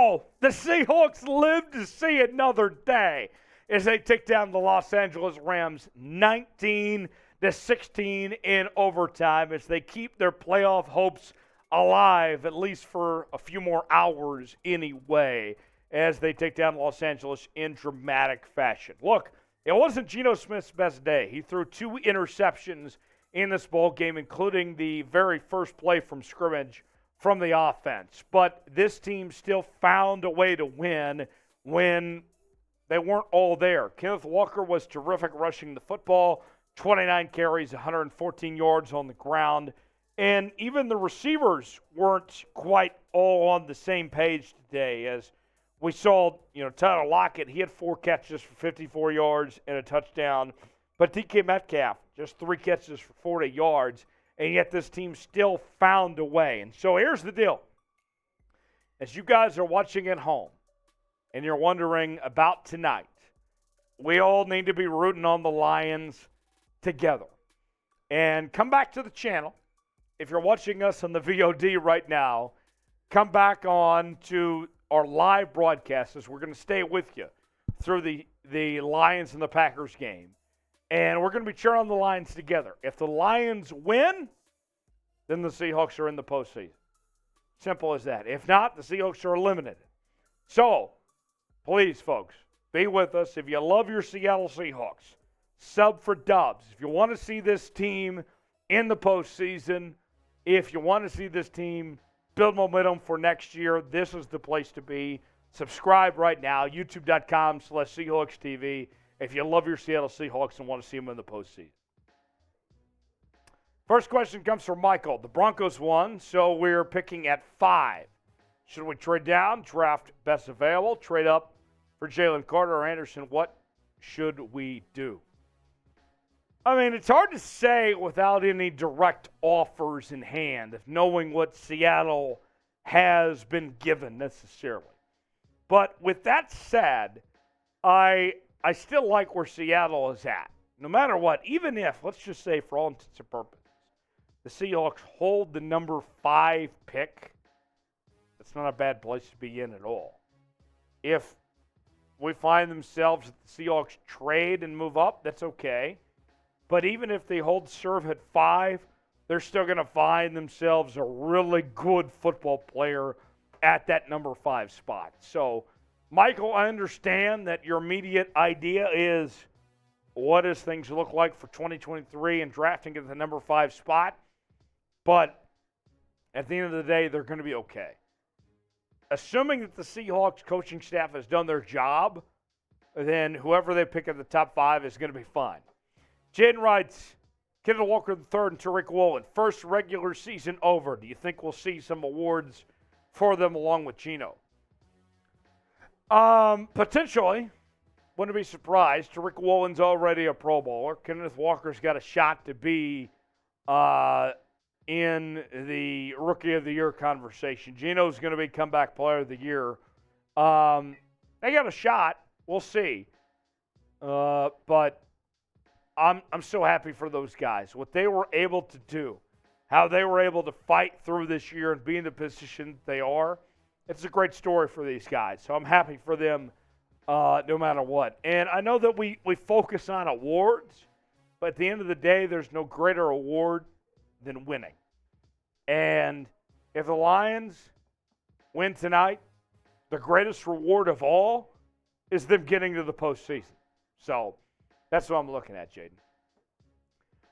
Wow! The Seahawks live to see another day as they take down the Los Angeles Rams 19-16 in overtime as they keep their playoff hopes alive, at least for a few more hours anyway, as they take down Los Angeles in dramatic fashion. Look, it wasn't Geno Smith's best day. He threw 2 interceptions in this ball game, including the very first play from scrimmage from the offense. But this team still found a way to win when they weren't all there. Kenneth Walker was terrific rushing the football, 29 carries, 114 yards on the ground. And even the receivers weren't quite all on the same page today. As we saw, Tyler Lockett, he had 4 catches for 54 yards and a touchdown. But DK Metcalf, just 3 catches for 40 yards. And yet this team still found a way. And so here's the deal. As you guys are watching at home and you're wondering about tonight, we all need to be rooting on the Lions together. And come back to the channel. If you're watching us on the VOD right now, come back on to our live broadcast as we're going to stay with you through the Lions and the Packers game. And we're going to be cheering on the Lions together. If the Lions win, then the Seahawks are in the postseason. Simple as that. If not, the Seahawks are eliminated. So, please, folks, be with us. If you love your Seattle Seahawks, sub for Dubs. If you want to see this team in the postseason, if you want to see this team build momentum for next year, this is the place to be. Subscribe right now, youtube.com/Seahawks TV. If you love your Seattle Seahawks and want to see them in the postseason. First question comes from Michael. The Broncos won, so we're picking at 5. Should we trade down, draft best available, trade up for Jalen Carter or Anderson? What should we do? I mean, it's hard to say without any direct offers in hand, if knowing what Seattle has been given necessarily. But with that said, I still like where Seattle is at. No matter what, even if, let's just say for all intents and purposes, the Seahawks hold the number 5 pick, that's not a bad place to be in at all. If we find themselves at the Seahawks trade and move up, that's okay. But even if they hold serve at 5, they're still going to find themselves a really good football player at that number 5 spot. So, Michael, I understand that your immediate idea is what does things look like for 2023 and drafting at the number 5 spot. But at the end of the day, they're going to be okay. Assuming that the Seahawks coaching staff has done their job, then whoever they pick at the top 5 is going to be fine. Jaden writes, Kenneth Walker III and Tariq Woolen, first regular season over. Do you think we'll see some awards for them along with Geno? Potentially. Wouldn't be surprised. Tariq Woolen's already a Pro Bowler. Kenneth Walker's got a shot to be in the Rookie of the Year conversation. Geno's going to be Comeback Player of the Year. They got a shot. We'll see. But I'm so happy for those guys. What they were able to do, how they were able to fight through this year and be in the position they are, it's a great story for these guys. So I'm happy for them no matter what. And I know that we focus on awards, but at the end of the day, there's no greater award than winning. And if the Lions win tonight, the greatest reward of all is them getting to the postseason. So that's what I'm looking at, Jaden.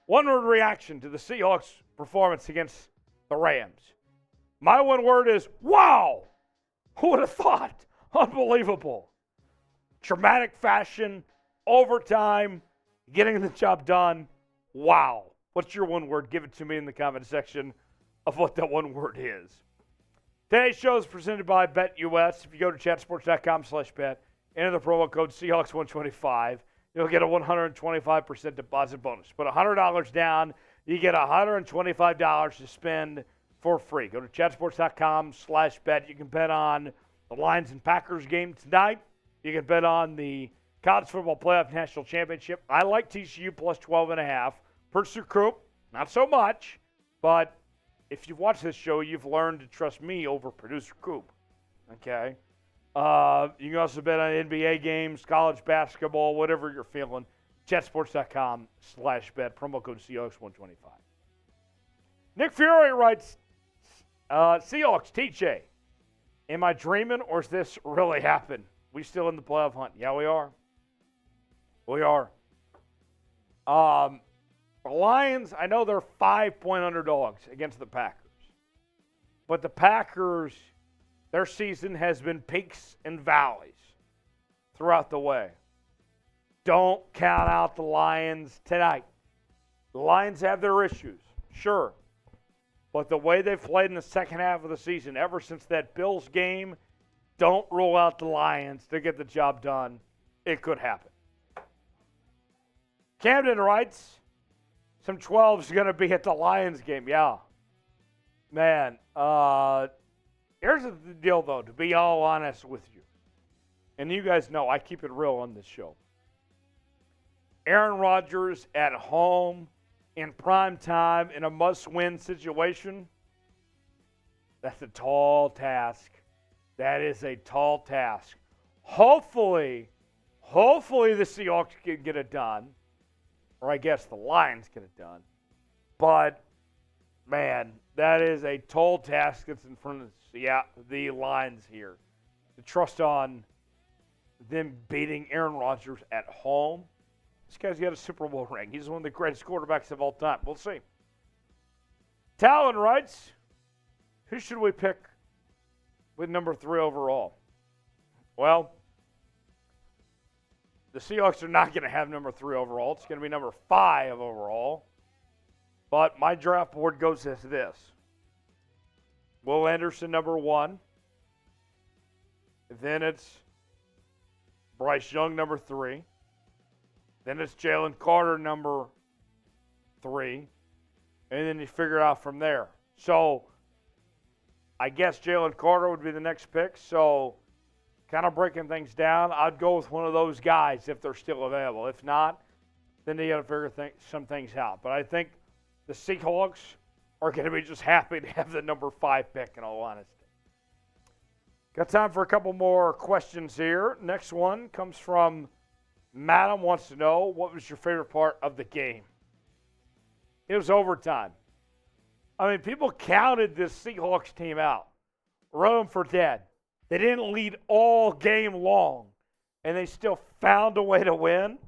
One-word reaction to the Seahawks' performance against the Rams. My one word is, wow! Who would have thought? Unbelievable. Dramatic fashion, overtime, getting the job done. Wow. What's your one word? Give it to me in the comment section of what that one word is. Today's show is presented by BetUS. If you go to chatsports.com/bet, enter the promo code Seahawks125, you'll get a 125% deposit bonus. Put $100 down, you get $125 to spend for free. Go to chatsports.com/bet. You can bet on the Lions and Packers game tonight. You can bet on the College Football Playoff National Championship. I like TCU plus 12.5. Pursuit Coop, not so much, but if you've watched this show, you've learned to trust me over Producer Coop. Okay? You can also bet on NBA games, college basketball, whatever you're feeling. Jetsports.com/bet. Promo code Seahawks125. Nick Fury writes, Seahawks, TJ, am I dreaming or is this really happened? We still in the playoff hunt? Yeah, we are. We are. The Lions, I know they're 5-point underdogs against the Packers. But the Packers, their season has been peaks and valleys throughout the way. Don't count out the Lions tonight. The Lions have their issues, sure. But the way they've played in the second half of the season, ever since that Bills game, don't rule out the Lions to get the job done. It could happen. Camden writes, some 12's going to be at the Lions game. Yeah. Man, here's the deal, though, to be all honest with you. And you guys know I keep it real on this show. Aaron Rodgers at home in prime time in a must-win situation, that's a tall task. That is a tall task. Hopefully the Seahawks can get it done. Or I guess the Lions get it done. But, man, that is a tall task that's in front of the Lions here. To trust on them beating Aaron Rodgers at home. This guy's got a Super Bowl ring. He's one of the greatest quarterbacks of all time. We'll see. Talon writes, who should we pick with number 3 overall? Well, the Seahawks are not going to have number 3 overall. It's going to be number 5 overall. But my draft board goes as this. Will Anderson, number 1. Then it's Bryce Young, number 3. Then it's Jalen Carter, number 3. And then you figure it out from there. So I guess Jalen Carter would be the next pick. So kind of breaking things down, I'd go with one of those guys if they're still available. If not, then you got to figure some things out. But I think the Seahawks are going to be just happy to have the number 5 pick, in all honesty. Got time for a couple more questions here. Next one comes from Madam wants to know, what was your favorite part of the game? It was overtime. I mean, people counted this Seahawks team out, wrote them for dead. They didn't lead all game long, and they still found a way to win.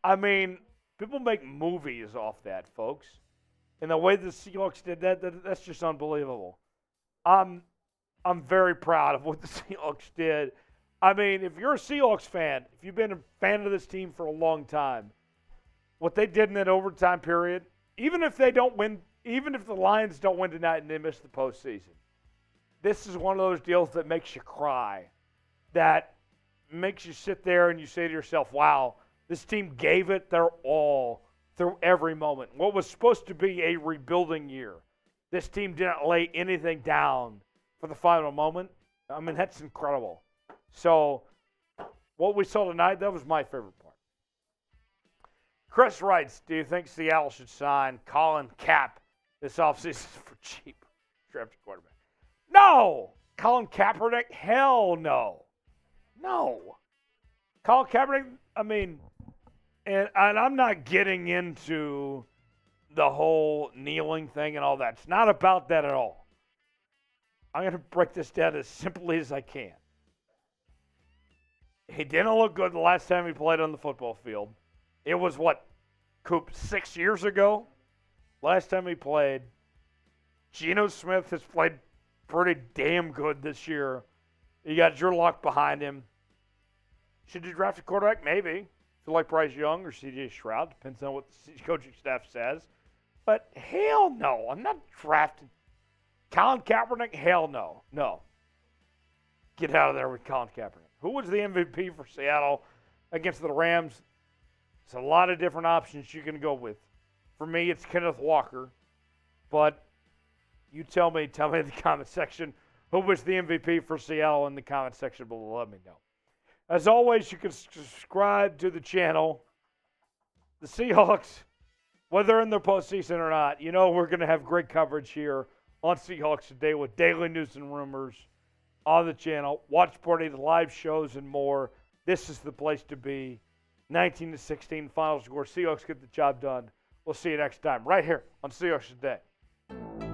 I mean, people make movies off that, folks. And the way the Seahawks did that's just unbelievable. I'm very proud of what the Seahawks did. I mean, if you're a Seahawks fan, if you've been a fan of this team for a long time, what they did in that overtime period, even if they don't win, even if the Lions don't win tonight and they miss the postseason, this is one of those deals that makes you cry, that makes you sit there and you say to yourself, wow, this team gave it their all through every moment. What was supposed to be a rebuilding year, this team didn't lay anything down for the final moment. I mean, that's incredible. So what we saw tonight, that was my favorite part. Chris writes, do you think Seattle should sign Colin Kapp this offseason for cheap? Drafted quarterback. No! Colin Kaepernick? Hell no. No. Colin Kaepernick, I mean, and I'm not getting into the whole kneeling thing and all that. It's not about that at all. I'm going to break this down as simply as I can. He didn't look good the last time he played on the football field. It was, Coop, 6 years ago? Last time he played. Geno Smith has played pretty damn good this year. You got Drew Lock behind him. Should you draft a quarterback? Maybe. If you like Bryce Young or C.J. Stroud. Depends on what the coaching staff says. But hell no. I'm not drafting. Colin Kaepernick? Hell no. No. Get out of there with Colin Kaepernick. Who was the MVP for Seattle against the Rams? There's a lot of different options you can go with. For me, it's Kenneth Walker. But you tell me in the comment section who was the MVP for Seattle in the comment section below. Let me know. As always, you can subscribe to the channel. The Seahawks, whether they're in their postseason or not, you know we're going to have great coverage here on Seahawks Today with daily news and rumors. on the channel. Watch party, the live shows, and more. This is the place to be. 19-16 final score. Seahawks get the job done. We'll see you next time right here on Seahawks Today.